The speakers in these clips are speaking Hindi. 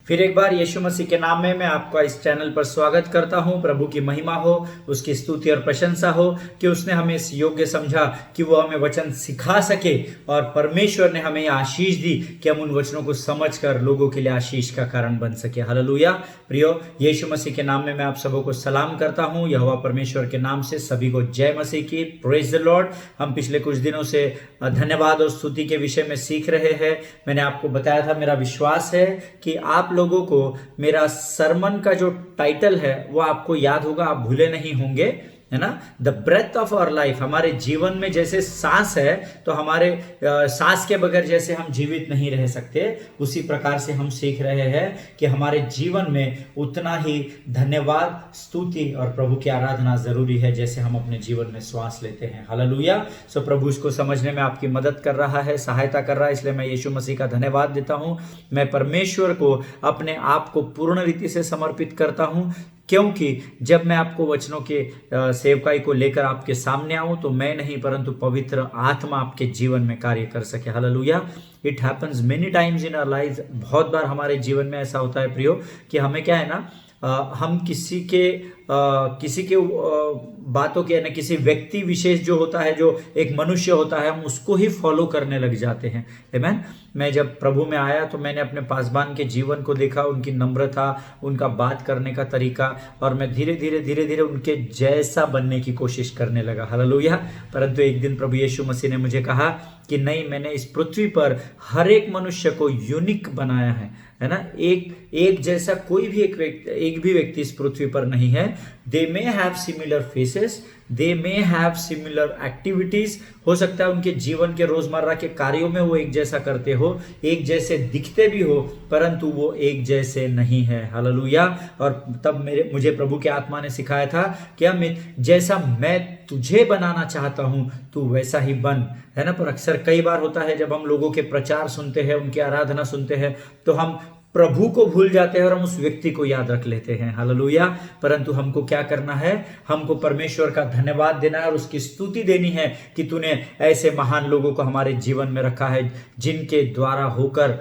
फिर एक बार यीशु मसीह के नाम में मैं आपका इस चैनल पर स्वागत करता हूं। प्रभु की महिमा हो, उसकी स्तुति और प्रशंसा हो कि उसने हमें इस योग्य समझा कि वो हमें वचन सिखा सके और परमेश्वर ने हमें आशीष दी कि हम उन वचनों को समझकर लोगों के लिए आशीष का कारण बन सके। हालेलुया। प्रियो, यीशु मसीह के नाम में मैं आप सबों को सलाम करता हूं। यहोवा परमेश्वर के नाम से सभी को जय मसीह की। Praise the Lord. हम पिछले कुछ दिनों से धन्यवाद और स्तुति के विषय में सीख रहे हैं। मैंने आपको बताया था, मेरा विश्वास है कि आप लोगों को मेरा सरमन का जो टाइटल है वो आपको याद होगा, आप भूले नहीं होंगे, है ना। The breath of our life. हमारे जीवन में जैसे सांस है तो हमारे सांस के बगैर जैसे हम जीवित नहीं रह सकते, उसी प्रकार से हम सीख रहे हैं कि हमारे जीवन में उतना ही धन्यवाद, स्तुति और प्रभु की आराधना जरूरी है जैसे हम अपने जीवन में श्वास लेते हैं। हालेलुया। सो प्रभु इसको समझने में आपकी मदद कर रहा है, सहायता कर रहा है, इसलिए मैं यीशु मसीह का धन्यवाद देता हूं। मैं परमेश्वर को अपने आप को पूर्ण रीति से समर्पित करता हूं, क्योंकि जब मैं आपको वचनों के सेवकाई को लेकर आपके सामने आऊं तो मैं नहीं परंतु पवित्र आत्मा आपके जीवन में कार्य कर सके। Hallelujah. It happens many times in our life. बहुत बार हमारे जीवन में ऐसा होता है प्रियो कि हमें क्या है ना, हम किसी के बातों के, यानी किसी व्यक्ति विशेष जो होता है, जो एक मनुष्य होता है, हम उसको ही फॉलो करने लग जाते हैं। आमीन। मैं जब प्रभु में आया तो मैंने अपने पासबान के जीवन को देखा, उनकी नम्रता, उनका बात करने का तरीका, और मैं धीरे धीरे उनके जैसा बनने की कोशिश करने लगा। हालेलुया। परंतु एक दिन प्रभु यीशु मसीह ने मुझे कहा कि नहीं, मैंने इस पृथ्वी पर हर एक मनुष्य को यूनिक बनाया है ना। एक जैसा कोई भी एक भी व्यक्ति इस पृथ्वी पर नहीं है। They may have similar faces, they may have similar activities. हो सकता है उनके जीवन के रोजमर्रा के कार्यों में वो एक जैसा करते हो, एक जैसे दिखते भी हो, परंतु वो एक जैसे नहीं है। हालेलुया। और तब मुझे प्रभु के आत्मा ने सिखाया था कि जैसा मैं तुझे बनाना चाहता हूं तू वैसा ही बन, है ना। पर अक्सर कई बार होता है जब हम लोगों के प्रचार सुनते हैं, उनकी आराधना सुनते हैं, तो हम प्रभु को भूल जाते हैं और हम उस व्यक्ति को याद रख लेते हैं। हालेलुया। परंतु हमको क्या करना है, हमको परमेश्वर का धन्यवाद देना है और उसकी स्तुति देनी है कि तूने ऐसे महान लोगों को हमारे जीवन में रखा है जिनके द्वारा होकर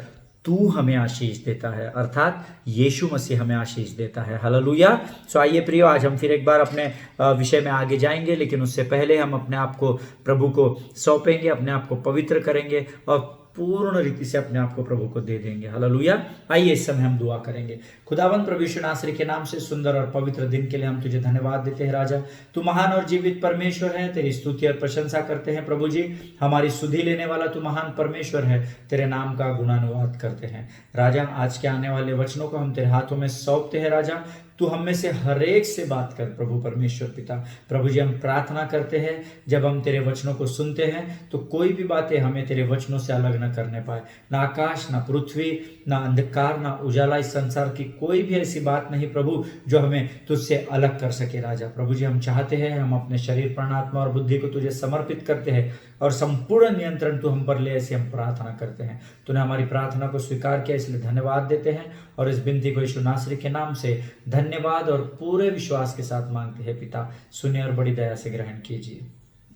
तू हमें आशीष देता है, अर्थात यीशु मसीह हमें आशीष देता है। हालेलुया। सो आइए प्रियो, आज हम फिर एक बार अपने विषय में आगे जाएंगे, लेकिन उससे पहले हम अपने आप को प्रभु को सौंपेंगे, अपने आप को पवित्र करेंगे और पूर्ण रीति से अपने आप को प्रभु को दे देंगे। हालेलुया। आइए इस समय हम दुआ करेंगे। खुदावंद प्रभु यीशु नासरी के नाम से सुंदर और पवित्र दिन के लिए हम तुझे धन्यवाद देते हैं। राजा, तू महान और जीवित परमेश्वर है, तेरी स्तुति और प्रशंसा करते हैं। प्रभु जी, हमारी सुधि लेने वाला तू महान परमेश्वर है, तेरे नाम का गुणानुवाद करते हैं। राजा, आज के आने वाले वचनों को हम तेरे हाथों में सौंपते हैं। राजा, तू हम में से हर एक से बात कर प्रभु परमेश्वर पिता। प्रभु जी, हम प्रार्थना करते हैं जब हम तेरे वचनों को सुनते हैं तो कोई भी बातें हमें तेरे वचनों से अलग न करने पाए। ना आकाश, ना पृथ्वी, ना अंधकार, ना उजाला, इस संसार की कोई भी ऐसी बात नहीं प्रभु जो हमें तुझसे अलग कर सके। राजा प्रभु जी, हम चाहते हैं, हम अपने शरीर, प्राण, आत्मा और बुद्धि को तुझे समर्पित करते हैं और संपूर्ण नियंत्रण तू हम पर ले, ऐसे हम प्रार्थना करते हैं। तूने हमारी प्रार्थना को स्वीकार किया, इसलिए धन्यवाद देते हैं और इस विनती को यीशु नासरी के नाम से धन्यवाद और पूरे विश्वास के साथ मांगते हैं। पिता, सुनिए और बड़ी दया से ग्रहण कीजिए।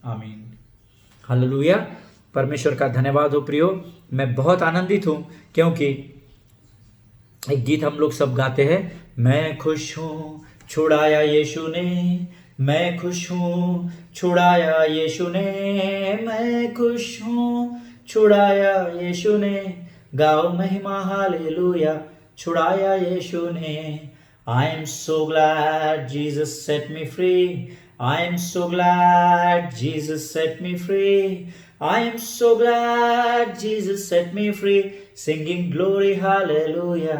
आमीन। हालेलुया। परमेश्वर का धन्यवाद हो। प्रियो, मैं बहुत आनंदित हूं क्योंकि एक गीत हम लोग सब गाते हैं, मैं खुश हूँ छुड़ाया यीशु ने, मैं खुश हूँ छुड़ाया यीशु ने, मैं खुश हूँ छुड़ाया यीशु ने, गाओ महिमा हालेलुया, छुड़ाया यीशु ने। I am so glad Jesus set me free. I am so glad Jesus set me free. I am so glad Jesus set me free. Singing glory hallelujah.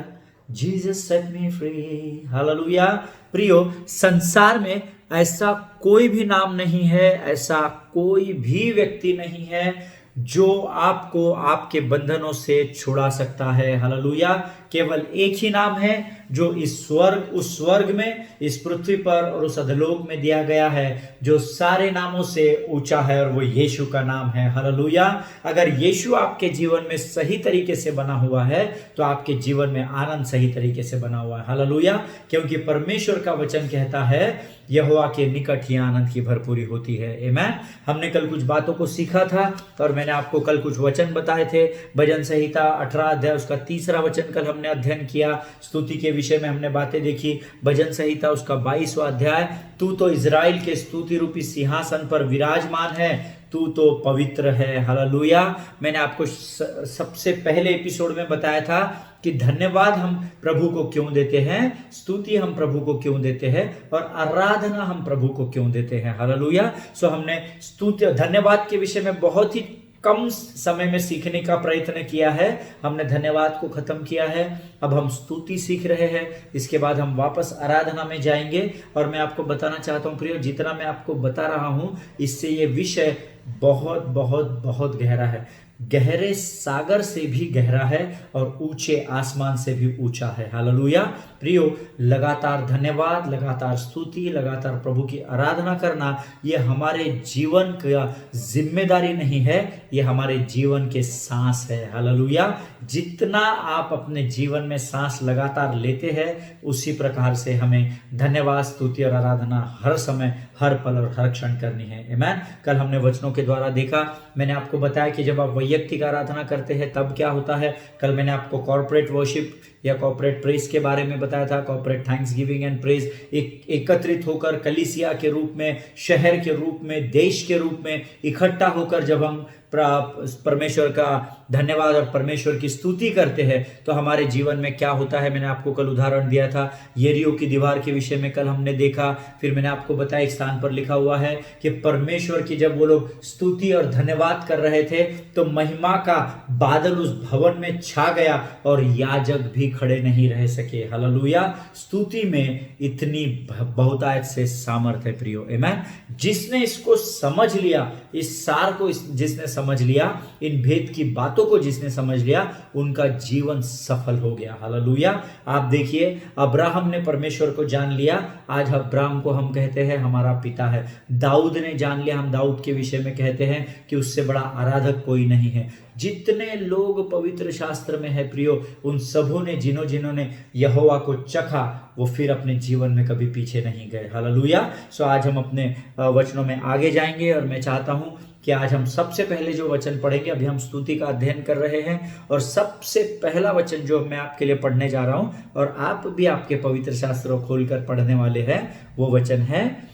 Jesus set me free. Hallelujah. प्रियो, संसार में ऐसा कोई भी नाम नहीं है, ऐसा कोई भी व्यक्ति नहीं है जो आपको आपके बंधनों से छुड़ा सकता है। हालेलुया। केवल एक ही नाम है जो उस स्वर्ग में, इस पृथ्वी पर और उस अधलोक में दिया गया है, जो सारे नामों से ऊंचा है, और वो यीशु का नाम है। हालेलुया। अगर यीशु आपके जीवन में सही तरीके से बना हुआ है तो आपके जीवन में आनंद सही तरीके से बना हुआ है। हालेलुया। क्योंकि परमेश्वर का वचन कहता है यहोवा के निकट ही आनंद की भरपूरी होती है। आमीन। हमने कल कुछ बातों को सीखा था और मैंने आपको कल कुछ वचन बताए थे। भजन संहिता 18 अध्याय उसका 3 वचन कल हमने हमने अध्ययन किया, स्तुति के विषय में हमने बातें देखी। भजन संहिता उसका 22वां अध्याय, तू तो इज़राइल के स्तुति रूपी सिंहासन पर विराजमान है, तू तो पवित्र है। हालेलुया। मैंने आपको सबसे पहले एपिसोड में बताया था कि धन्यवाद हम प्रभु को क्यों देते हैं, स्तुति हम प्रभु को क्यों देते हैं और आराधना हम प्रभु को क्यों देते हैं। हालेलुया। सो हमने स्तुति धन्यवाद के विषय में बहुत ही कम समय में सीखने का प्रयत्न किया है। हमने धन्यवाद को खत्म किया है, अब हम स्तुति सीख रहे हैं। इसके बाद हम वापस आराधना में जाएंगे और मैं आपको बताना चाहता हूं प्रियो, जितना मैं आपको बता रहा हूं इससे ये विषय बहुत बहुत बहुत गहरा है, गहरे सागर से भी गहरा है और ऊंचे आसमान से भी ऊंचा है। हालेलुया। प्रियो, लगातार धन्यवाद, लगातार स्तुति, लगातार प्रभु की आराधना करना ये हमारे जीवन का जिम्मेदारी नहीं है, ये हमारे जीवन के सांस है। हालेलुया। जितना आप अपने जीवन में सांस लगातार लेते हैं उसी प्रकार से हमें धन्यवाद, स्तुति और आराधना हर समय, हर पल और हर क्षण करनी है। आमीन। कल हमने वचनों के द्वारा देखा, मैंने आपको बताया कि जब आप वैयक्तिक आराधना करते हैं तब क्या होता है। कल मैंने आपको कॉर्पोरेट वर्शिप या कॉर्पोरेट प्रेज के बारे में बताया था, corporate thanks giving and praise, एकत्रित होकर कलीसिया के रूप में, शहर के रूप में, देश के रूप में इकट्ठा होकर जब हम परमेश्वर का धन्यवाद और परमेश्वर की स्तुति करते हैं तो हमारे जीवन में क्या होता है। मैंने आपको कल उदाहरण दिया था, यरीहो की दीवार के विषय में कल हमने देखा। फिर मैंने आपको बताया, एक स्थान पर लिखा हुआ है कि परमेश्वर की जब वो लोग स्तुति और धन्यवाद कर रहे थे तो महिमा का बादल उस भवन में छा गया और याजक भी खड़े नहीं रह सके। हालेलुया। स्तुति में इतनी बहुतायत से सामर्थ है प्रियो। आमीन। जिसने इसको समझ लिया, इस सार को जिसने समझ लिया, इन भेद की बातों को जिसने समझ लिया, उनका जीवन सफल हो गया। हालेलुया। आप देखिए, अब्राहम ने परमेश्वर को जान लिया, आज अब्राहम को हम कहते हैं हमारा पिता है। दाऊद ने जान लिया, हम दाऊद के विषय में कहते हैं कि उससे बड़ा आराधक कोई नहीं है। जितने लोग पवित्र शास्त्र में है प्रियो, उन सबों ने, जिन्होंने यहोवा को चखा, वो फिर अपने जीवन में कभी पीछे नहीं गए। हालेलुया। सो आज हम अपने वचनों में आगे जाएंगे और मैं चाहता हूं कि आज हम सबसे पहले जो वचन पढ़ेंगे, अभी हम स्तुति का अध्ययन कर रहे हैं और सबसे पहला वचन जो मैं आपके लिए पढ़ने जा रहा हूं और आप भी आपके पवित्र शास्त्रों खोलकर पढ़ने वाले हैं, वो वचन है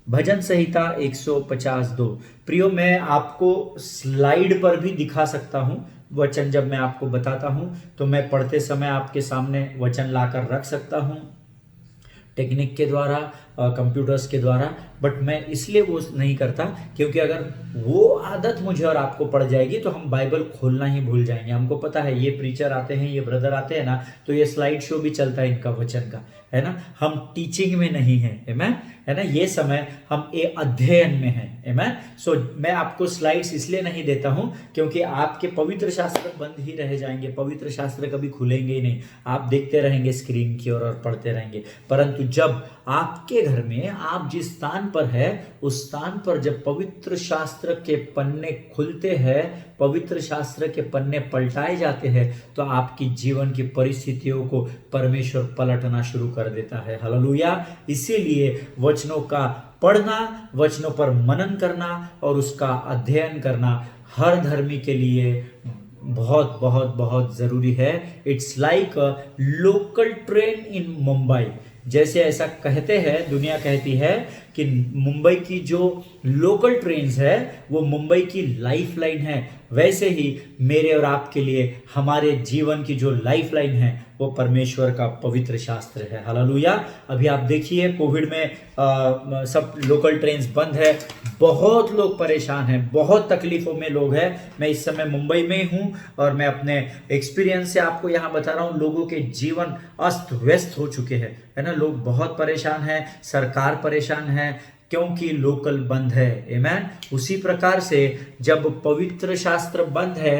भजन संहिता 152। प्रियो, मैं आपको स्लाइड पर भी दिखा सकता हूं वचन। जब मैं आपको बताता हूं तो मैं पढ़ते समय आपके सामने वचन लाकर रख सकता हूं टेक्निक के द्वारा, कंप्यूटर्स के द्वारा, बट मैं इसलिए वो नहीं करता क्योंकि अगर वो आदत मुझे और आपको पड़ जाएगी तो हम बाइबल खोलना ही भूल जाएंगे। हमको पता है ये प्रीचर आते हैं, ये ब्रदर आते हैं ना, तो ये स्लाइड शो भी चलता है इनका वचन का, है ना। हम टीचिंग में नहीं है, आमीन, है ना। ये समय हम अध्ययन में है, आमीन। सो मैं आपको स्लाइड्स इसलिए नहीं देता हूं क्योंकि आपके पवित्र शास्त्र बंद ही रह जाएंगे, पवित्र शास्त्र कभी खुलेंगे ही नहीं। आप देखते रहेंगे स्क्रीन की ओर और पढ़ते रहेंगे। परंतु जब आपके घर में आप जिस स्थान पर है, उस स्थान पर जब पवित्र शास्त्र के पन्ने खुलते हैं, पवित्र शास्त्र के पन्ने पलटाए जाते हैं, तो आपकी जीवन की परिस्थितियों को परमेश्वर पलटना शुरू कर देता है। हालेलुया। इसीलिए वचनों का पढ़ना, वचनों पर मनन करना और उसका अध्ययन करना हर धर्मी के लिए बहुत बहुत बहुत जरूरी है। It's like a local train in Mumbai. जैसे ऐसा कहते हैं, दुनिया कहती है कि मुंबई की जो लोकल ट्रेन्स है वो मुंबई की लाइफ लाइन है, वैसे ही मेरे और आपके लिए हमारे जीवन की जो लाइफ लाइन है वो परमेश्वर का पवित्र शास्त्र है। हालेलुया। अभी आप देखिए, कोविड में सब लोकल ट्रेन्स बंद है, बहुत लोग परेशान हैं, बहुत तकलीफों में लोग हैं। मैं इस समय मुंबई में हूं और मैं अपने एक्सपीरियंस से आपको यहाँ बता रहा हूँ, लोगों के जीवन अस्त व्यस्त हो चुके हैं, है ना। लोग बहुत परेशान हैं, सरकार परेशान है क्योंकि लोकल बंद है, आमीन। उसी प्रकार से जब पवित्र शास्त्र बंद है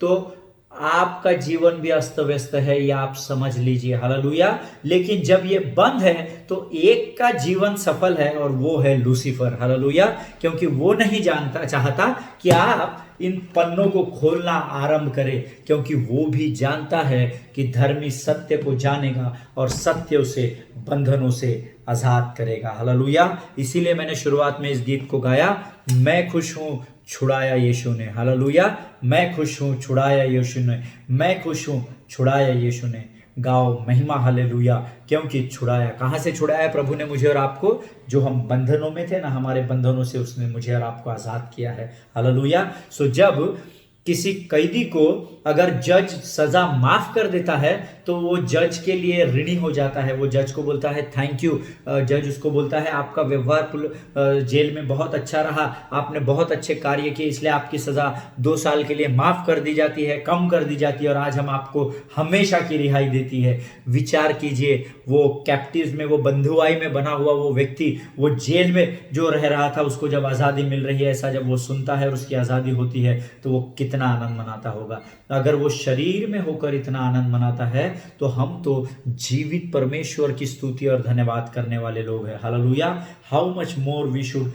तो आपका जीवन भी अस्त व्यस्त है, ये आप समझ लीजिए। हालेलुया। लेकिन जब ये बंद है तो एक का जीवन सफल है और वो है लूसीफर। हालेलुया। क्योंकि वो नहीं जानता चाहता कि आप इन पन्नों को खोलना आरंभ करें, क्योंकि वो भी जानता है कि धर्मी सत्य को जानेगा और सत्य उसे बंधनों से आजाद करेगा। हालेलुया। इसीलिए मैंने शुरुआत में इस गीत को गाया, मैं खुश हूं छुड़ाया यीशु ने। हालेलुया। मैं खुश हूं छुड़ाया यीशु ने, मैं खुश हूं छुड़ाया यीशु ने, गाओ महिमा हालेलुया, क्योंकि छुड़ाया। कहाँ से छुड़ाया प्रभु ने मुझे और आपको? जो हम बंधनों में थे ना, हमारे बंधनों से उसने मुझे और आपको आजाद किया है। हालेलुया। सो जब किसी कैदी को अगर जज सजा माफ कर देता है तो वो जज के लिए ऋणी हो जाता है। वो जज को बोलता है थैंक यू। जज उसको बोलता है आपका व्यवहार जेल में बहुत अच्छा रहा, आपने बहुत अच्छे कार्य किए, इसलिए आपकी सजा 2 साल के लिए माफ कर दी जाती है, कम कर दी जाती है, और आज हम आपको हमेशा की रिहाई देती है। विचार कीजिए, वो कैप्टिव में, वो बंधुआई में बना हुआ वो व्यक्ति, वो जेल में जो रह रहा था, उसको जब आज़ादी मिल रही है, ऐसा जब वो सुनता है और उसकी आज़ादी होती है तो वो कितना आनंद मनाता होगा। अगर वो शरीर में होकर इतना आनंद मनाता है तो हम तो जीवित परमेश्वर की स्तुति और धन्यवाद करने वाले लोग हैं। Hallelujah. How much more we should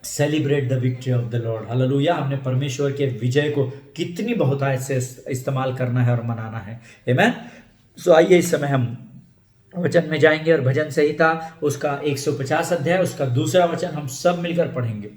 celebrate the victory of the lord. Hallelujah. हमने परमेश्वर के विजय को कितनी बहुतायत से इस्तेमाल करना है और मनाना है। आमीन। सो आइए इस समय हम वचन में जाएंगे और भजन संहिता उसका 150 अध्याय उसका 2 वचन हम सब मिलकर पढ़ेंगे।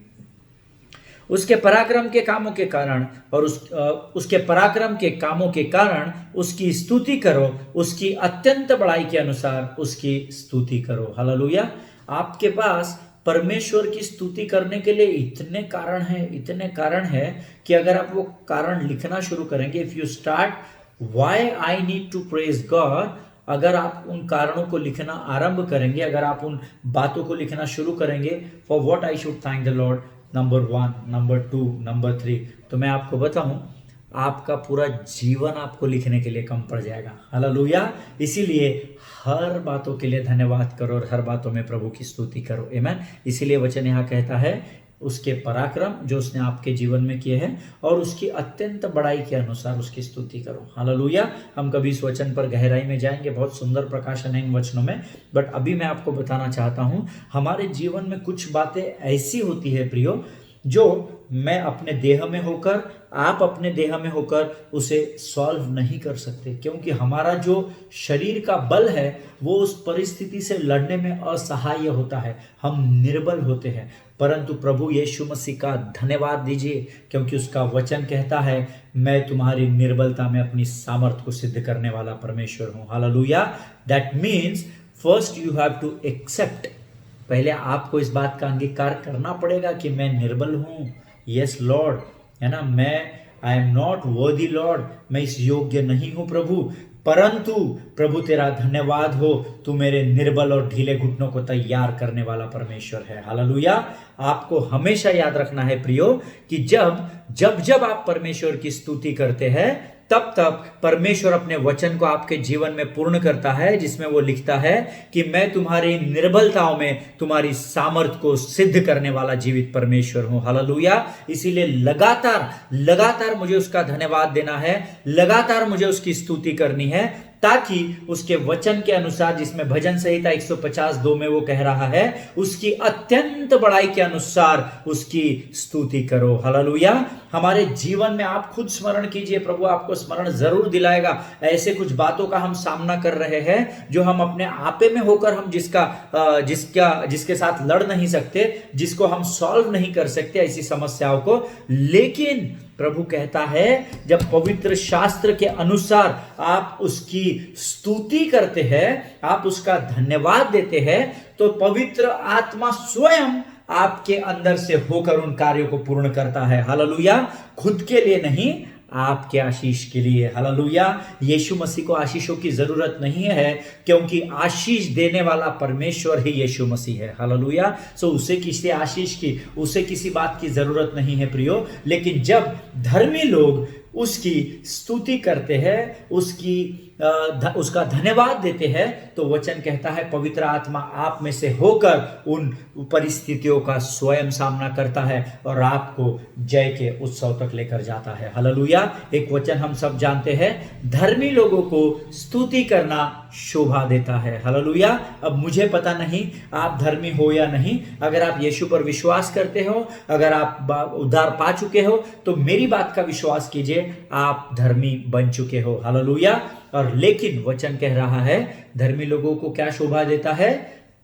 उसके पराक्रम के कामों के कारण और उसके पराक्रम के कामों के कारण उसकी स्तुति करो, उसकी अत्यंत बड़ाई के अनुसार उसकी स्तुति करो। हालेलुया। आपके पास परमेश्वर की स्तुति करने के लिए इतने कारण हैं कि अगर आप वो कारण लिखना शुरू करेंगे, if you start why I need to praise God, अगर आप उन कारणों को लिखना आरंभ करेंगे, अगर आप उन बातों को लिखना शुरू करेंगे, for what I should thank the Lord, number 1, number 2, number 3, तो मैं आपको बताऊं आपका पूरा जीवन आपको लिखने के लिए कम पड़ जाएगा। हालेलुया। इसीलिए हर बातों के लिए धन्यवाद करो और हर बातों में प्रभु की स्तुति करो। आमीन। इसीलिए वचन यहाँ कहता है उसके पराक्रम जो उसने आपके जीवन में किए हैं और उसकी अत्यंत बड़ाई के अनुसार उसकी स्तुति करो। हालेलुया। हम कभी इस वचन पर गहराई में जाएंगे, बहुत सुंदर प्रकाशन है इन वचनों में, बट अभी मैं आपको बताना चाहता हूं हमारे जीवन में कुछ बातें ऐसी होती है प्रियो, जो मैं अपने देह में होकर, आप अपने देह में होकर उसे सॉल्व नहीं कर सकते, क्योंकि हमारा जो शरीर का बल है वो उस परिस्थिति से लड़ने में असहाय होता है, हम निर्बल होते हैं। परंतु प्रभु यीशु मसीह का धन्यवाद दीजिए, क्योंकि उसका वचन कहता है मैं तुम्हारी निर्बलता में अपनी सामर्थ को सिद्ध करने वाला परमेश्वर हूँ। Hallelujah. That means first you have to accept, पहले आपको इस बात का अंगीकार करना पड़ेगा कि मैं निर्बल हूँ। यस लॉर्ड, है ना, आई एम नॉट वर्दी लॉर्ड, मैं इस योग्य नहीं हूँ प्रभु, परंतु प्रभु तेरा धन्यवाद हो, तू मेरे निर्बल और ढीले घुटनों को तैयार करने वाला परमेश्वर है। हालेलुया। आपको हमेशा याद रखना है प्रियो कि जब आप परमेश्वर की स्तुति करते हैं तब परमेश्वर अपने वचन को आपके जीवन में पूर्ण करता है, जिसमें वो लिखता है कि मैं तुम्हारी निर्बलताओं में तुम्हारी सामर्थ को सिद्ध करने वाला जीवित परमेश्वर हूं। हालेलुया। इसीलिए लगातार मुझे उसका धन्यवाद देना है, लगातार मुझे उसकी स्तुति करनी है, ताकि उसके वचन के अनुसार, जिसमें भजन संहिता 150:2 में वो कह रहा है उसकी अत्यंत बड़ाई के अनुसार उसकी स्तुति करो। हालेलुया। हमारे जीवन में आप खुद स्मरण कीजिए, प्रभु आपको स्मरण जरूर दिलाएगा। ऐसे कुछ बातों का हम सामना कर रहे हैं जो हम अपने आपे में होकर हम जिसके साथ लड़ नहीं सकते, जिसको हम सॉल्व नहीं कर सकते ऐसी समस्याओं को, लेकिन प्रभु कहता है जब पवित्र शास्त्र के अनुसार आप उसकी स्तुति करते हैं, आप उसका धन्यवाद देते हैं, तो पवित्र आत्मा स्वयं आपके अंदर से होकर उन कार्यों को पूर्ण करता है। हालेलुया। खुद के लिए नहीं, आपके आशीष के लिए। हालेलुया। यीशु मसीह को आशीषों की जरूरत नहीं है, क्योंकि आशीष देने वाला परमेश्वर ही यीशु मसीह है। हालेलुया। सो उसे किसी आशीष की, उसे किसी बात की जरूरत नहीं है प्रियो। लेकिन जब धर्मी लोग उसकी स्तुति करते हैं, उसका धन्यवाद देते हैं, तो वचन कहता है पवित्र आत्मा आप में से होकर उन परिस्थितियों का स्वयं सामना करता है और आपको जय के उत्सव तक लेकर जाता है। हालेलुया। एक वचन हम सब जानते हैं, धर्मी लोगों को स्तुति करना शोभा देता है। हालेलुया। अब मुझे पता नहीं आप धर्मी हो या नहीं, अगर आप यीशु पर विश्वास करते हो, अगर आप उद्धार पा चुके हो, तो मेरी बात का विश्वास कीजिए, आप धर्मी बन चुके हो। हालेलुया। और लेकिन वचन कह रहा है धर्मी लोगों को क्या शोभा देता है?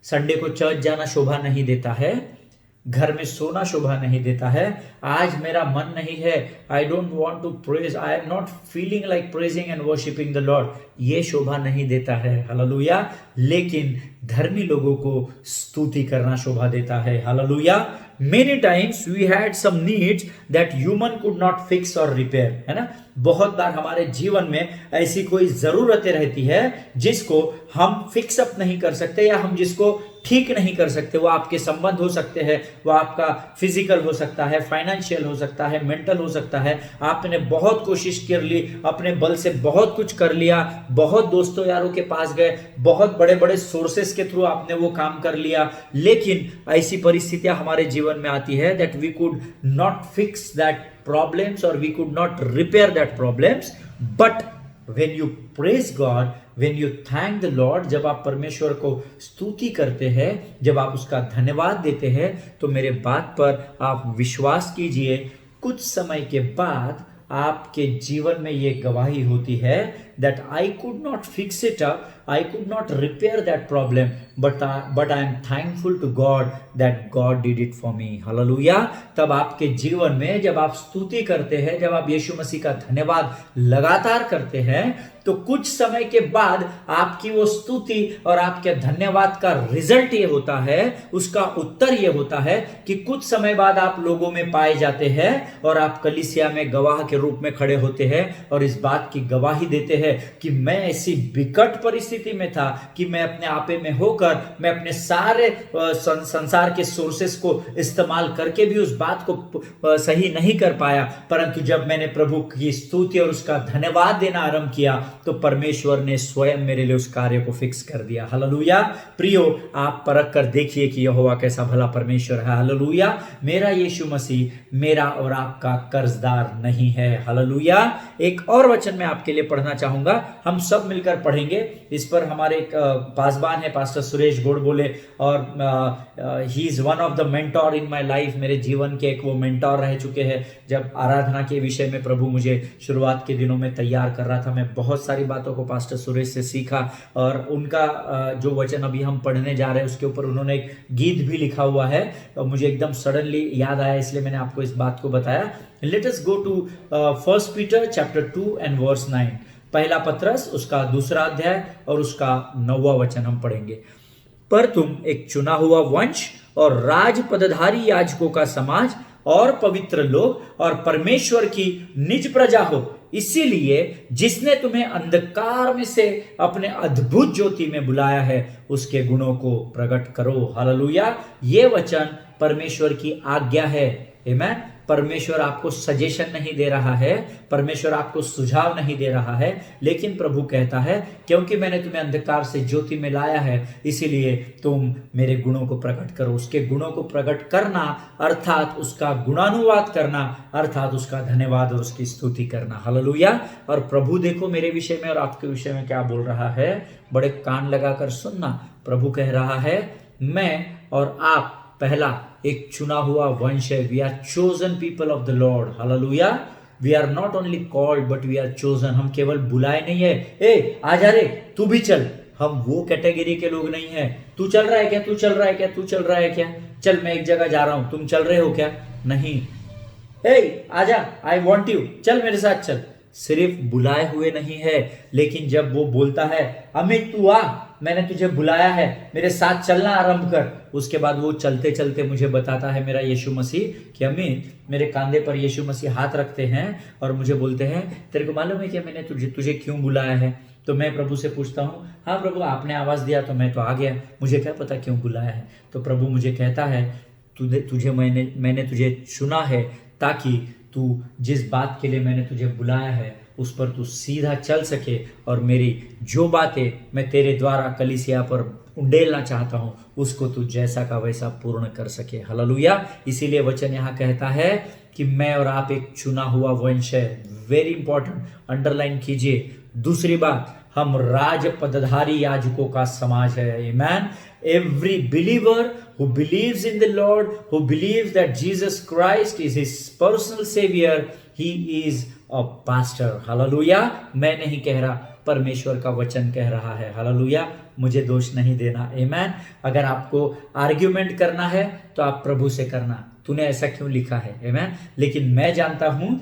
संडे को चर्च जाना शोभा नहीं देता है, घर में सोना शोभा नहीं देता है। आज मेरा मन नहीं है, I don't want to praise, I am not feeling like praising and worshipping the lord, ये शोभा नहीं देता है। हालेलुया। लेकिन धर्मी लोगों को स्तुति करना शोभा देता है। Hallelujah. Many times we had some needs that human could not fix or repair, है ना। बहुत बार हमारे जीवन में ऐसी कोई जरूरतें रहती है जिसको हम फिक्स अप नहीं कर सकते या हम जिसको ठीक नहीं कर सकते। वो आपके संबंध हो सकते हैं, वो आपका फिजिकल हो सकता है, फाइनेंशियल हो सकता है, मेंटल हो सकता है। आपने बहुत कोशिश कर ली, अपने बल से बहुत कुछ कर लिया, बहुत दोस्तों यारों के पास गए, बहुत बड़े बड़े सोर्सेस के थ्रू आपने वो काम कर लिया, लेकिन ऐसी परिस्थितियां हमारे जीवन में आती है that we could not fix that problems or we could not repair that problems, but when you praise God, when you thank the Lord, जब आप परमेश्वर को स्तुति करते हैं, जब आप उसका धन्यवाद देते हैं, तो मेरे बात पर आप विश्वास कीजिए, कुछ समय के बाद आपके जीवन में ये गवाही होती है that I could not fix it up, I could not repair that problem, but I am thankful to God that God did it for me. Hallelujah. तब आपके जीवन में जब आप स्तुति करते हैं, जब आप यीशु मसीह का धन्यवाद लगातार करते हैं, तो कुछ समय के बाद आपकी वो स्तुति और आपके धन्यवाद का रिजल्ट ये होता है, उसका उत्तर ये होता है कि कुछ समय बाद आप लोगों में पाए जाते हैं और आप कलीसिया में गवाह के रूप में खड़े होते हैं और इस बात की गवाही देते हैं कि मैं ऐसी विकट परिस्थिति में था कि मैं अपने आपे में होकर मैं अपने सारे संसार के सोर्सेस को इस्तेमाल करके भी उस बात को सही नहीं कर पाया, परंतु जब मैंने प्रभु की स्तुति और उसका धन्यवाद देना आरंभ किया तो परमेश्वर ने स्वयं मेरे लिए उस कार्य को फिक्स कर दिया। हालेलुया। प्रियो, आप परख कर देखिए कि यहोवा कैसा भला परमेश्वर है। हालेलुया। मेरा यीशु मसीह मेरा और आपका कर्जदार नहीं है। हालेलुया। एक और वचन मैं आपके लिए पढ़ना चाहूंगा, हम सब मिलकर पढ़ेंगे। इस पर हमारे एक पासबान है पास्टर सुरेश गोडबोले, और he is one of the mentor in my life. मेरे जीवन के एक वो मेंटोर रह चुके हैं। जब आराधना के विषय में प्रभु मुझे शुरुआत के दिनों में तैयार कर रहा था, मैं बहुत सारी बातों को पास्टर सुरेश से सीखा, और उनका जो वचन अभी हम पढ़ने जा रहे हैं उसके ऊपर उन्होंने एक गीत भी लिखा हुआ है, और मुझे एकदम सडनली याद आया, इसलिए मैंने आपको इस बात को बताया। Let us go to 1 Peter chapter 2 and verse 9। पहला पत्रस उसका 2 अध्याय और उसका 9वां वचन हम पढ़ेंगे। पर तुम एक चुना हुआ वंश और राज पदधारी याजकों का समाज और पवित्र लोग और परमेश्वर की निज प्रजा हो, इसीलिए जिसने तुम्हें अंधकार में से अपने अद्भुत ज्योति में बुलाया है उसके गुणों को प्रकट करो। हालेलुया। ये वचन परमेश्वर की आज्ञा है। आमीन। परमेश्वर आपको सजेशन नहीं दे रहा है, परमेश्वर आपको सुझाव नहीं दे रहा है, लेकिन प्रभु कहता है क्योंकि मैंने तुम्हें अंधकार से ज्योति में लाया है, इसीलिए तुम मेरे गुणों को प्रकट करो। उसके गुणों को प्रकट करना अर्थात उसका गुणानुवाद करना, अर्थात उसका धन्यवाद और उसकी स्तुति करना। हालेलुया। और प्रभु देखो मेरे विषय में और आपके विषय में क्या बोल रहा है, बड़े कान लगाकर सुनना। प्रभु कह रहा है मैं और आप पहला एक चुना हुआ वंश है। We are chosen people of the lord. Hallelujah. We are not only called but we are chosen. हम केवल बुलाए नहीं है, ए आ जा रे तू भी चल। हम वो कैटेगरी के लोग नहीं है, तू चल रहा है क्या, तू चल रहा है क्या, तू चल रहा है क्या, चल मैं एक जगह जा रहा हूं, तुम चल रहे हो क्या, नहीं। ए आजा, आई वॉन्ट यू, चल मेरे साथ चल। सिर्फ बुलाए हुए नहीं है, लेकिन जब वो बोलता है अमित तू आ, मैंने तुझे बुलाया है, मेरे साथ चलना आरंभ कर, उसके बाद वो चलते चलते मुझे बताता है मेरा यीशु मसीह कि अमित, मेरे कंधे पर यीशु मसीह हाथ रखते हैं और मुझे बोलते हैं तेरे को मालूम है कि मैंने तुझे क्यों बुलाया है। तो मैं प्रभु से पूछता हूँ, हाँ प्रभु आपने आवाज दिया तो मैं तो आ गया, मुझे क्या पता क्यों बुलाया है। तो प्रभु मुझे कहता है तुझे मैंने तुझे चुना है ताकि तू जिस बात के लिए मैंने तुझे बुलाया है उस पर तू सीधा चल सके, और मेरी जो बातें मैं तेरे द्वारा कलीसिया पर उंडेलना चाहता हूं उसको तू जैसा का वैसा पूर्ण कर सके। हालेलुया। इसीलिए वचन यहाँ कहता है कि मैं और आप एक चुना हुआ वंश है। वेरी इंपॉर्टेंट, अंडरलाइन कीजिए। दूसरी बात, हम राज पदधारी याजकों का समाज है। आमीन। Every believer who believes in the Lord, who believes that Jesus Christ is his personal savior, he is a pastor. Hallelujah. मैं नहीं कह रहा, परमेश्वर का वचन कह रहा है। हालेलुया, मुझे दोष नहीं देना। आमीन। अगर आपको आर्ग्यूमेंट करना है तो आप प्रभु से करना, तूने ऐसा क्यों लिखा है। आमीन। लेकिन मैं जानता हूं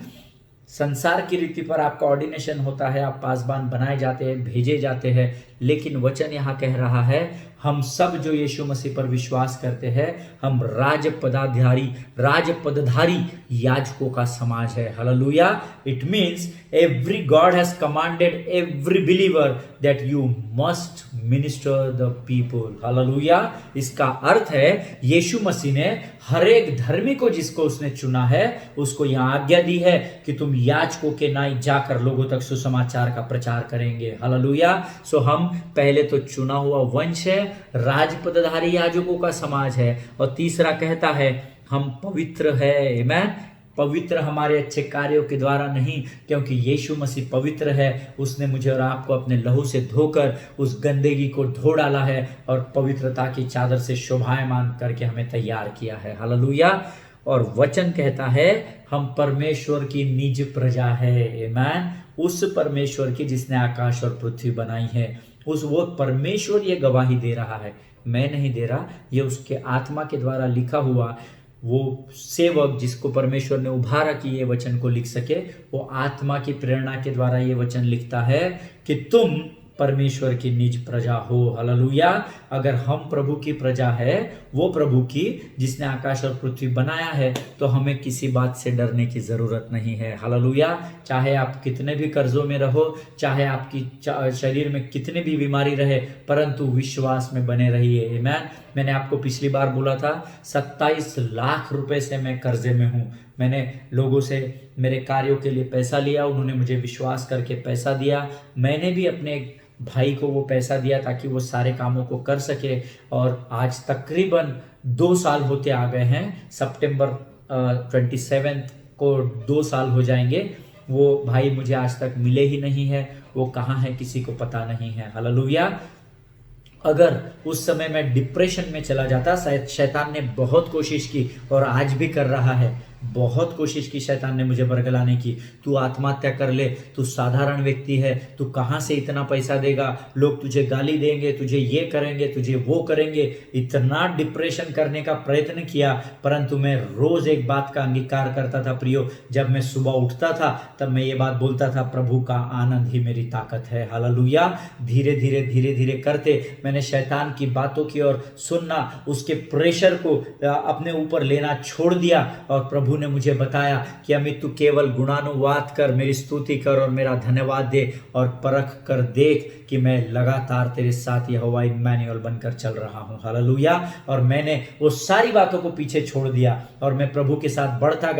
संसार की रीति पर आपका ऑर्डिनेशन होता है, आप पासबान बनाए जाते हैं, भेजे जाते हैं, लेकिन वचन यहाँ कह रहा है हम सब जो यीशु मसीह पर विश्वास करते हैं हम राजपदधारी याजकों का समाज है। Hallelujah. It means every God has commanded every believer that you must minister the people. Hallelujah. इसका अर्थ है यीशु मसीह ने हर एक धर्मी को जिसको उसने चुना है उसको यह आज्ञा दी है कि तुम याजकों के नाई जाकर लोगों तक सुसमाचार का प्रचार करेंगे। हालेलुया। सो हम पहले तो चुना हुआ वंश है, राजपदधारी याजकों का समाज है, और तीसरा कहता है हम पवित्र है। आमीन। पवित्र हमारे अच्छे कार्यों के द्वारा नहीं, क्योंकि यीशु मसीह पवित्र है। उसने मुझे और आपको अपने लहू से धोकर उस गंदगी को धो डाला है और पवित्रता की चादर से शोभायमान करके हमें तैयार किया है। हालेलुया। और वचन कहता है हम परमेश्वर की निज प्रजा है। आमीन। उस परमेश्वर की जिसने आकाश और पृथ्वी बनाई है, उस वो परमेश्वर ये गवाही दे रहा है, मैं नहीं दे रहा, ये उसके आत्मा के द्वारा लिखा हुआ वो सेवक जिसको परमेश्वर ने उभारा कि ये वचन को लिख सके, वो आत्मा की प्रेरणा के द्वारा ये वचन लिखता है कि तुम परमेश्वर की निज प्रजा हो। हालेलुया। अगर हम प्रभु की प्रजा है, वो प्रभु की जिसने आकाश और पृथ्वी बनाया है, तो हमें किसी बात से डरने की जरूरत नहीं है। हालेलुया। चाहे आप कितने भी कर्जों में रहो, चाहे आपकी शरीर में कितनी भी बीमारी रहे, परंतु विश्वास में बने रहिए। आमीन। मैंने आपको पिछली बार बोला था 27 लाख रुपए से मैं कर्जे में हूँ। मैंने लोगों से मेरे कार्यों के लिए पैसा लिया, उन्होंने मुझे विश्वास करके पैसा दिया, मैंने भी अपने भाई को वो पैसा दिया ताकि वो सारे कामों को कर सके, और आज तकरीबन 2 साल होते आ गए हैं। सितंबर 27 को 2 साल हो जाएंगे। वो भाई मुझे आज तक मिले ही नहीं है, वो कहाँ है किसी को पता नहीं है। हालेलुया। अगर उस समय मैं डिप्रेशन में चला जाता, शैतान ने बहुत कोशिश की और आज भी कर रहा है, बहुत कोशिश की शैतान ने मुझे बरगलाने की, तू आत्महत्या कर ले, तू साधारण व्यक्ति है, तू कहाँ से इतना पैसा देगा, लोग तुझे गाली देंगे, तुझे ये करेंगे, तुझे वो करेंगे। इतना डिप्रेशन करने का प्रयत्न किया, परंतु मैं रोज एक बात का अंगीकार करता था प्रियो, जब मैं सुबह उठता था तब मैं ये बात बोलता था, प्रभु का आनंद ही मेरी ताकत है। हालेलुया। धीरे धीरे करते मैंने शैतान की बातों की ओर सुनना, उसके प्रेशर को अपने ऊपर लेना छोड़ दिया, और प्रभु ने मुझे बताया कि अमित तू केवल गुणानुवाद कर, मेरी स्तुति कर और मेरा धन्यवाद दे, और परख कर देख कि मैं लगातार तेरे साथ यहोवा इम्मानुएल बनकर चल रहा हूं। हालेलुया। और मैंने वो सारी बातों को पीछे छोड़ दिया और मैं प्रभु के साथ बढ़ता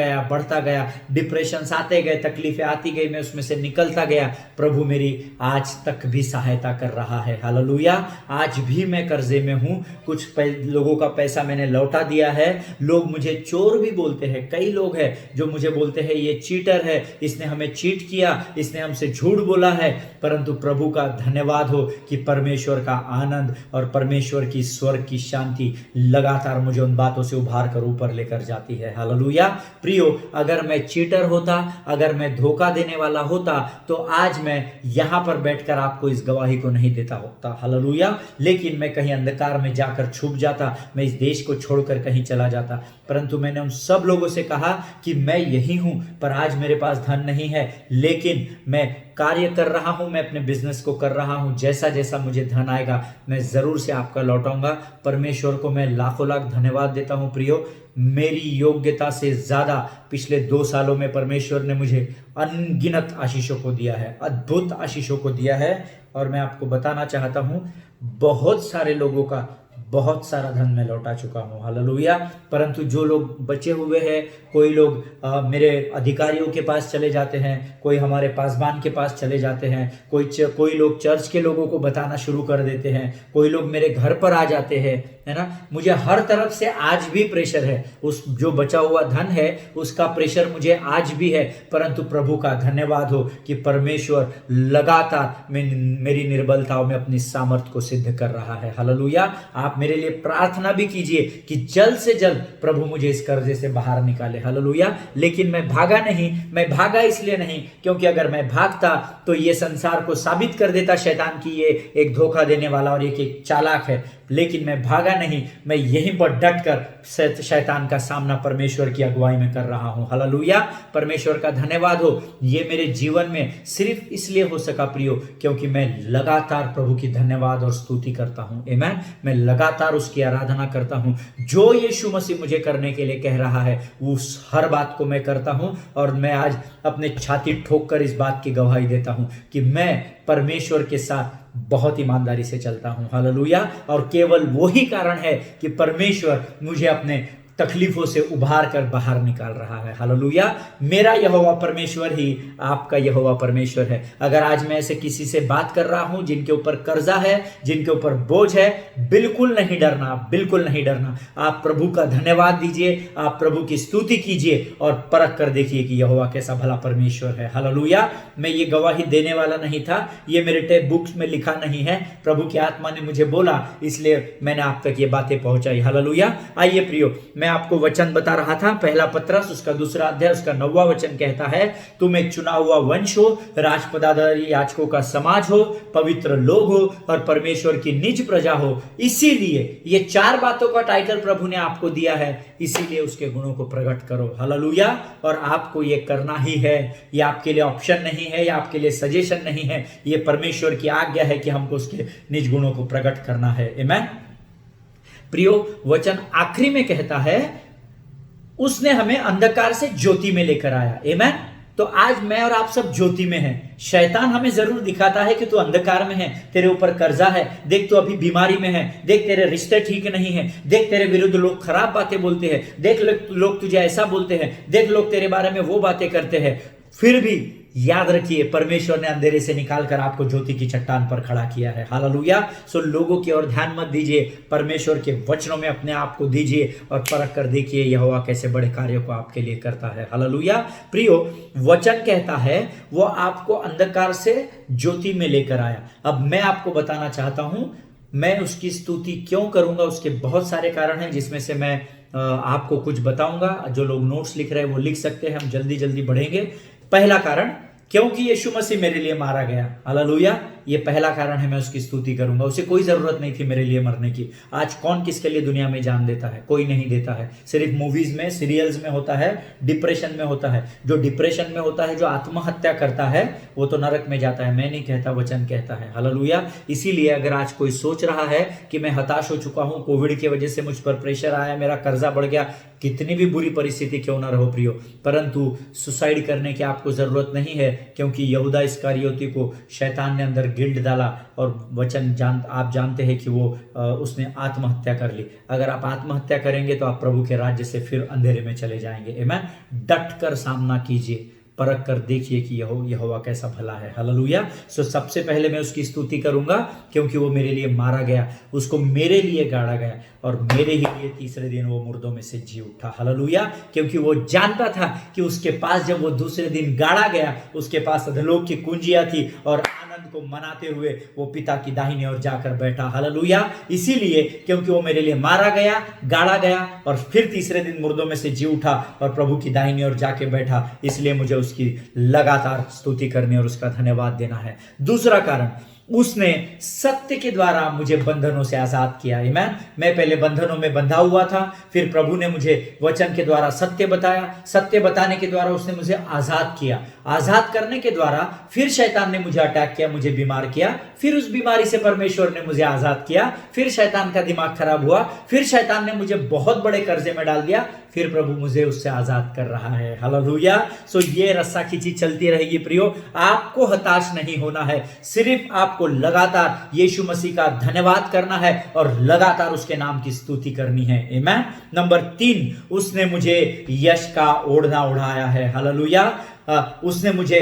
गया। डिप्रेशन आते गए, तकलीफें आती गई, मैं उसमें से निकलता गया। प्रभु मेरी आज तक भी सहायता कर रहा है। हालेलुया। आज भी मैं कर्जे में हूं, कुछ लोगों का पैसा मैंने लौटा दिया है। लोग मुझे चोर भी बोलते हैं, कई लोग हैं जो मुझे बोलते हैं ये चीटर है, इसने हमें चीट किया, इसने हमसे झूठ बोला है, परंतु प्रभु का धन्यवाद हो कि परमेश्वर का आनंद और परमेश्वर की स्वर्ग की शांति लगातार मुझे उन बातों से उभार कर ऊपर लेकर जाती है। हालेलुया। प्रियो, अगर मैं चीटर होता, अगर मैं धोखा देने वाला होता, तो आज मैं यहां पर बैठकर आपको इस गवाही को नहीं देता होता। हालेलुया। लेकिन मैं कहीं अंधकार में जाकर छुप जाता, मैं इस देश को छोड़कर कहीं चला जाता, परंतु मैंने उन सब लोगों से कहा कि मैं यही हूं, पर आज मेरे पास धन नहीं है, लेकिन मैं कार्य कर रहा हूं, मैं अपने बिजनेस को कर रहा हूं, जैसा जैसा मुझे धन आएगा मैं जरूर से आपका लौटाऊंगा। परमेश्वर को मैं लाखों लाख धन्यवाद देता हूं प्रियो। मेरी योग्यता से ज्यादा पिछले 2 सालों में परमेश्वर ने मुझे अनगिनत आशीषों को दिया है, अद्भुत आशीषों को दिया है, और मैं आपको बताना चाहता हूं बहुत सारे लोगों का बहुत सारा धन मैं लौटा चुका हूँ। हालेलुया। परंतु जो लोग बचे हुए हैं, कोई लोग मेरे अधिकारियों के पास चले जाते हैं, कोई हमारे पासबान के पास चले जाते हैं, कोई लोग चर्च के लोगों को बताना शुरू कर देते हैं, कोई लोग मेरे घर पर आ जाते हैं, है ना। मुझे हर तरफ से आज भी प्रेशर है, उस जो बचा हुआ धन है उसका प्रेशर मुझे आज भी है, परंतु प्रभु का धन्यवाद हो कि परमेश्वर लगातार मेरी निर्बलताओं में अपनी सामर्थ को सिद्ध कर रहा है। हालेलुया। आप मेरे लिए प्रार्थना भी कीजिए कि जल्द से जल्द प्रभु मुझे इस कर्जे से बाहर निकाले। हालेलुया। लेकिन मैं भागा नहीं, मैं भागा इसलिए नहीं क्योंकि अगर मैं भागता तो ये संसार को साबित कर देता शैतान की ये एक धोखा देने वाला और एक चालाक है। लेकिन मैं भागा नहीं, मैं यहीं पर डटकर शैतान का सामना परमेश्वर की अगुवाई में कर रहा हूं। हालेलुया। परमेश्वर का धन्यवाद हो। ये मेरे जीवन में सिर्फ इसलिए हो सका प्रियो क्योंकि मैं लगातार प्रभु की धन्यवाद और स्तुति करता हूं। आमीन। मैं लगातार उसकी आराधना करता हूं। जो यीशु मसीह मुझे करने के लिए कह रहा है उस हर बात को मैं करता हूं। और मैं आज अपने छाती ठोक कर इस बात की गवाही देता हूं कि मैं परमेश्वर के साथ बहुत ईमानदारी से चलता हूं। हालेलुया। और केवल वही कारण है कि परमेश्वर मुझे अपने तकलीफों से उभार कर बाहर निकाल रहा है। हालेलुया। मेरा यहोवा परमेश्वर ही आपका यहोवा परमेश्वर है। अगर आज मैं ऐसे किसी से बात कर रहा हूं जिनके ऊपर कर्जा है, जिनके ऊपर बोझ है, बिल्कुल नहीं डरना, बिल्कुल नहीं डरना। आप प्रभु का धन्यवाद दीजिए, आप प्रभु की स्तुति कीजिए और परख कर देखिए कि यहोवा कैसा भला परमेश्वर है। हालेलुया। मैं ये गवाही देने वाला नहीं था, ये मेरे टेप बुक्स में लिखा नहीं है, प्रभु की आत्मा ने मुझे बोला इसलिए मैंने आप तक ये बातें पहुंचाई। हालेलुया। आइए प्रियो, मैं आपको वचन बता रहा था, पहला पत्रस उसका 2 अध्याय उसका 9वां वचन कहता है, तुम एक चुना हुआ वंश हो, राजपदाधारी याजकों का समाज हो, पवित्र लोग हो और परमेश्वर की निज प्रजा हो। इसीलिए ये 4 बातों का टाइटल प्रभु ने आपको दिया है, इसीलिए उसके गुणों को प्रकट करो। हालेलुया। और आपको ये करना ही है, ये आपके लिए ऑप्शन नहीं है, ये आपके लिए सजेशन नहीं है, ये परमेश्वर की आज्ञा है कि हमको उसके निज गुणों को प्रकट करना है। आमीन। प्रियो, वचन आखिरी में कहता है उसने हमें अंधकार से ज्योति में लेकर आया। आमीन। तो आज मैं और आप सब ज्योति में हैं। शैतान हमें जरूर दिखाता है कि तू अंधकार में है, तेरे ऊपर कर्जा है, देख तू अभी बीमारी में है, देख तेरे रिश्ते ठीक नहीं है, देख तेरे विरुद्ध लोग खराब बातें बोलते हैं, देख लोग तुझे ऐसा बोलते हैं, देख लोग तेरे बारे में वो बातें करते हैं। फिर भी याद रखिए परमेश्वर ने अंधेरे से निकालकर आपको ज्योति की चट्टान पर खड़ा किया है। हालेलुया। सो लोगों की ओर ध्यान मत दीजिए, परमेश्वर के वचनों में अपने आप को दीजिए और परख कर देखिए यहोवा कैसे बड़े कार्यों को आपके लिए करता है। हालेलुया। प्रियो, वचन कहता है वो आपको अंधकार से ज्योति में लेकर आया। अब मैं आपको बताना चाहता हूं मैं उसकी स्तुति क्यों करूंगा। उसके बहुत सारे कारण हैं जिसमें से मैं आपको कुछ बताऊंगा। जो लोग नोट्स लिख रहे हैं वो लिख सकते हैं, हम जल्दी जल्दी बढ़ेंगे। पहला कारण, क्योंकि यीशु मसीह मेरे लिए मारा गया। हालेलुया। ये पहला कारण है, मैं उसकी स्तुति करूंगा। उसे कोई जरूरत नहीं थी मेरे लिए मरने की। आज कौन किसके लिए दुनिया में जान देता है? कोई नहीं देता है। सिर्फ मूवीज में, सीरियल्स में होता है, डिप्रेशन में होता है। जो डिप्रेशन में होता है, जो आत्महत्या करता है, वो तो नरक में जाता है। मैं नहीं कहता, वचन कहता है। हालेलुया। इसीलिए अगर आज कोई सोच रहा है कि मैं हताश हो चुका हूं, कोविड की वजह से मुझ पर प्रेशर आया, मेरा कर्जा बढ़ गया, कितनी भी बुरी परिस्थिति क्यों ना रहो प्रियो, परंतु सुसाइड करने की आपको जरूरत नहीं है, क्योंकि यहूदा इस्करियोती को शैतान ने अंदर गिल्ट डाला और आप जानते हैं कि वो उसने आत्महत्या कर ली। अगर आप आत्महत्या करेंगे तो आप प्रभु के राज्य से फिर अंधेरे में चले जाएंगे। आमीन। डट कर सामना कीजिए, परख कर देखिए कि यहोवा कैसा भला है। हालेलुया। सो सबसे पहले मैं उसकी स्तुति करूंगा क्योंकि वो मेरे लिए मारा गया, उसको मेरे लिए गाड़ा गया और मेरे ही लिए तीसरे दिन वो मुर्दों में से जी उठा। हालेलुया। क्योंकि वो जानता था कि उसके पास जब वो दूसरे दिन गाड़ा गया, उसके पास अधोलोक की कुंजियां थी और आनंद को मनाते हुए वो पिता की दाहिनी ओर जाकर बैठा। हालेलुया। इसीलिए क्योंकि वो मेरे लिए मारा गया, गाड़ा गया और फिर तीसरे दिन मुर्दों में से जी उठा और प्रभु की दाहिनी ओर जाके बैठा, इसलिए मुझे उसकी लगातार स्तुति करनी और उसका धन्यवाद देना है। दूसरा कारण, उसने सत्य के द्वारा मुझे बंधनों से आजाद किया। आमीन। मैं पहले बंधनों में बंधा हुआ था, फिर प्रभु ने मुझे वचन के द्वारा सत्य बताया, सत्य बताने के द्वारा उसने मुझे आजाद किया। आजाद करने के द्वारा फिर शैतान ने मुझे अटैक किया, मुझे बीमार किया, फिर उस बीमारी से परमेश्वर ने मुझे आजाद किया, फिर शैतान का दिमाग खराब हुआ, फिर शैतान ने मुझे बहुत बड़े कर्जे में डाल दिया, फिर प्रभु मुझे उससे आजाद कर रहा है। हालेलुया। सो ये रस्सा खींची चलती रहेगी प्रियो। आपको हताश नहीं होना है, सिर्फ आपको लगातार यीशु मसीह का धन्यवाद करना है और लगातार उसके नाम की स्तुति करनी है। आमीन। नंबर 3, उसने मुझे यश का ओढ़ना उड़ाया है। हालेलुया। उसने मुझे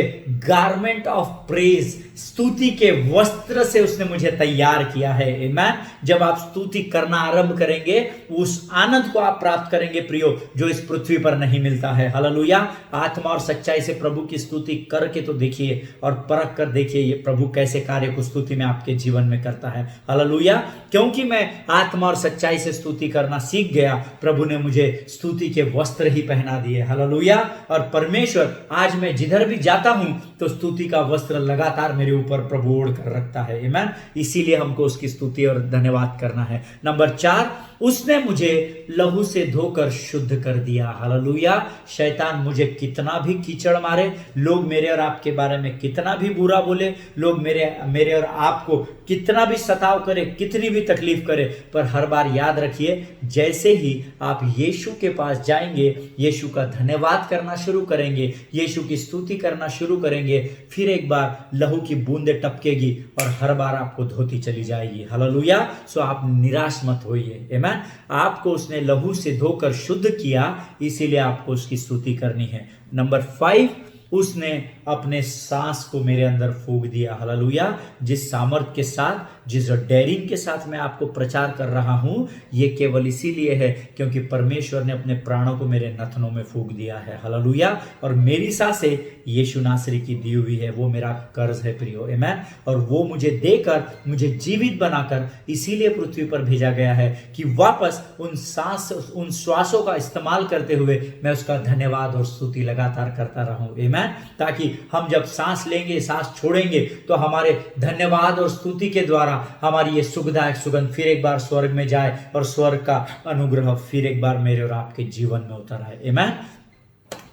गारमेंट ऑफ प्रेज स्तुति के वस्त्र से उसने मुझे तैयार किया है। आमीन। जब आप स्तुति करना आरंभ करेंगे उस आनंद को आप प्राप्त करेंगे प्रियो, जो इस पृथ्वी पर नहीं मिलता है। हालेलुया। आत्मा और सच्चाई से प्रभु की स्तुति करके तो देखिए और परख कर देखिए ये प्रभु कैसे कार्य को स्तुति में आपके जीवन में करता है। हालेलुया। क्योंकि मैं आत्मा और सच्चाई से स्तुति करना सीख गया, प्रभु ने मुझे स्तुति के वस्त्र ही पहना दिए। हालेलुया। और परमेश्वर आज मैं जिधर भी जाता हूं तो स्तुति का वस्त्र लगातार मेरे ऊपर प्रभु ओढ़ कर रखता है। आमीन। इसीलिए हमको उसकी स्तुति और धन्यवाद करना है। नंबर 4, उसने मुझे लहू से धोकर शुद्ध कर दिया। हालेलुया। शैतान मुझे कितना भी कीचड़ मारे, लोग मेरे और आपके बारे में कितना भी बुरा बोले, लोग मेरे और आपको कितना भी सताव करे, कितनी भी तकलीफ करे, पर हर बार याद रखिए, जैसे ही आप यीशु के पास जाएंगे, यीशु का धन्यवाद करना शुरू करेंगे, यीशु की स्तुति करना शुरू करेंगे, फिर एक बार लहू की बूंदें टपकेगी और हर बार आपको धोती चली जाएगी। हालेलुया। सो आप निराश मत होइए। आमीन। आपको उसने लहू से धोकर शुद्ध किया, इसीलिए आपको उसकी स्तुति करनी है। नंबर 5, उसने अपने सांस को मेरे अंदर फूंक दिया। हालेलुया। जिस सामर्थ के साथ, जिस डेयरिंग के साथ मैं आपको प्रचार कर रहा हूं, ये केवल इसीलिए है क्योंकि परमेश्वर ने अपने प्राणों को मेरे नथनों में फूंक दिया है। हालेलुया। और मेरी सांसें यीशु नासरी की दी हुई है, वो मेरा कर्ज है प्रियो। आमीन। और वो मुझे देकर, मुझे जीवित बनाकर इसीलिए पृथ्वी पर भेजा गया है कि वापस उन श्वासों का इस्तेमाल करते हुए मैं उसका धन्यवाद और स्तुति लगातार करता रहूं। आमीन। ताकि हम जब सांस लेंगे, सांस छोड़ेंगे, तो हमारे धन्यवाद और स्तुति के द्वारा हमारी ये सुखदायक सुगंध फिर एक बार स्वर्ग में जाए और स्वर्ग का अनुग्रह फिर एक बार मेरे और आपके जीवन में उतर आए। आमीन।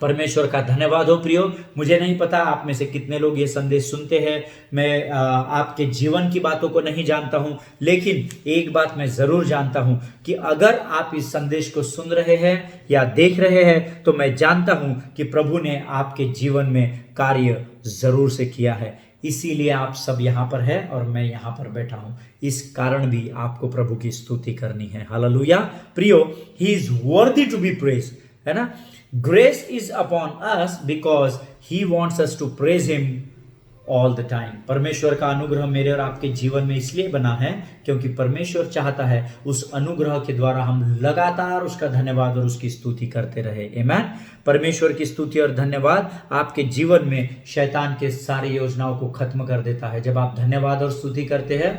परमेश्वर का धन्यवाद हो प्रियो। मुझे नहीं पता आप में से कितने लोग ये संदेश सुनते हैं, मैं आपके जीवन की बातों को नहीं जानता हूं, लेकिन एक बात मैं जरूर जानता हूं कि अगर आप इस संदेश को सुन रहे हैं या देख रहे हैं, तो मैं जानता हूं कि प्रभु ने आपके जीवन में कार्य जरूर से किया है। इसीलिए आप सब यहाँ पर है और मैं यहाँ पर बैठा हूं। इस कारण भी आपको प्रभु की स्तुति करनी है। हालेलुया। प्रियो, he is worthy to be praised, है ना। Grace is upon us because he wants us to praise him all the time. परमेश्वर का अनुग्रह मेरे और आपके जीवन में इसलिए बना है क्योंकि परमेश्वर चाहता है उस अनुग्रह के द्वारा हम लगातार उसका धन्यवाद और उसकी स्तुति करते रहे। आमीन। परमेश्वर की स्तुति और धन्यवाद आपके जीवन में शैतान के सारी योजनाओं को खत्म कर देता है। जब आप धन्यवाद और स्तुति करते हैं,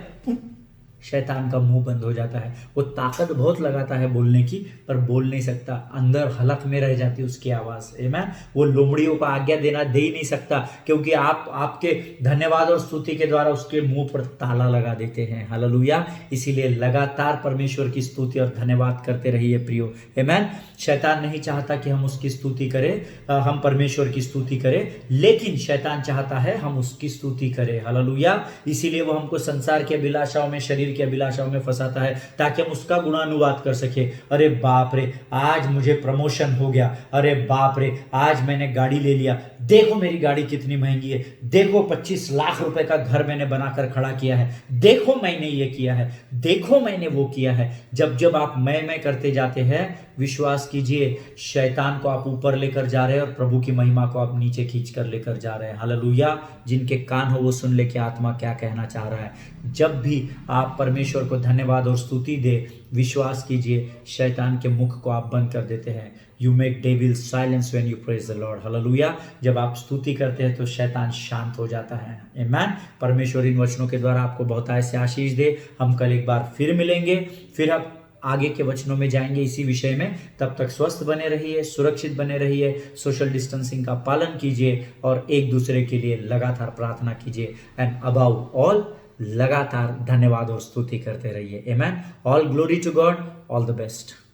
शैतान का मुंह बंद हो जाता है। वो ताकत बहुत लगाता है बोलने की, पर बोल नहीं सकता, अंदर हलक में रह जाती है उसकी आवाज़। आमीन। वो लोमड़ियों को आज्ञा दे ही नहीं सकता, क्योंकि आप आपके धन्यवाद और स्तुति के द्वारा उसके मुंह पर ताला लगा देते हैं। हालेलुया। इसीलिए लगातार परमेश्वर की स्तुति और धन्यवाद करते रहिए प्रियो। आमीन। शैतान नहीं चाहता कि हम उसकी स्तुति करें, हम परमेश्वर की स्तुति करें, लेकिन शैतान चाहता है हम उसकी स्तुति करें। हालेलुया। इसीलिए वो हमको संसार के अभिलाषाओं में, शरीर की अभिलाषाओं में फंसाता है ताकि हम उसका गुणानुवाद कर सके। अरे बाप रे, आज मुझे प्रमोशन हो गया, अरे बाप रे, आज मैंने गाड़ी ले लिया, देखो मेरी गाड़ी कितनी महंगी है, देखो 25 लाख रुपए का घर मैंने बनाकर खड़ा किया है, देखो मैंने ये किया है, देखो मैंने वो किया है। जब जब आप मैं करते जाते हैं, विश्वास कीजिए शैतान को आप ऊपर लेकर जा रहे हैं और प्रभु की महिमा को आप नीचे खींच कर लेकर जा रहे हैं। हालेलुया। जिनके कान हो वो सुन ले कि आत्मा क्या कहना चाह रहा है। जब भी आप परमेश्वर को धन्यवाद और स्तुति दे, विश्वास कीजिए शैतान के मुख को आप बंद कर देते हैं। You make devil silence when you praise the lord. Hallelujah. जब आप स्तुति करते हैं तो शैतान शांत हो जाता है। आमीन। परमेश्वर इन वचनों के द्वारा आपको बहुत ऐसे आशीष दे। हम कल एक बार फिर मिलेंगे, फिर आप आगे के वचनों में जाएंगे इसी विषय में। तब तक स्वस्थ बने रहिए, सुरक्षित बने रहिए, सोशल डिस्टेंसिंग का पालन कीजिए और एक दूसरे के लिए लगातार प्रार्थना कीजिए। एंड अबाउट ऑल लगातार धन्यवाद और स्तुति करते रहिए। आमीन। All glory to God, all the best.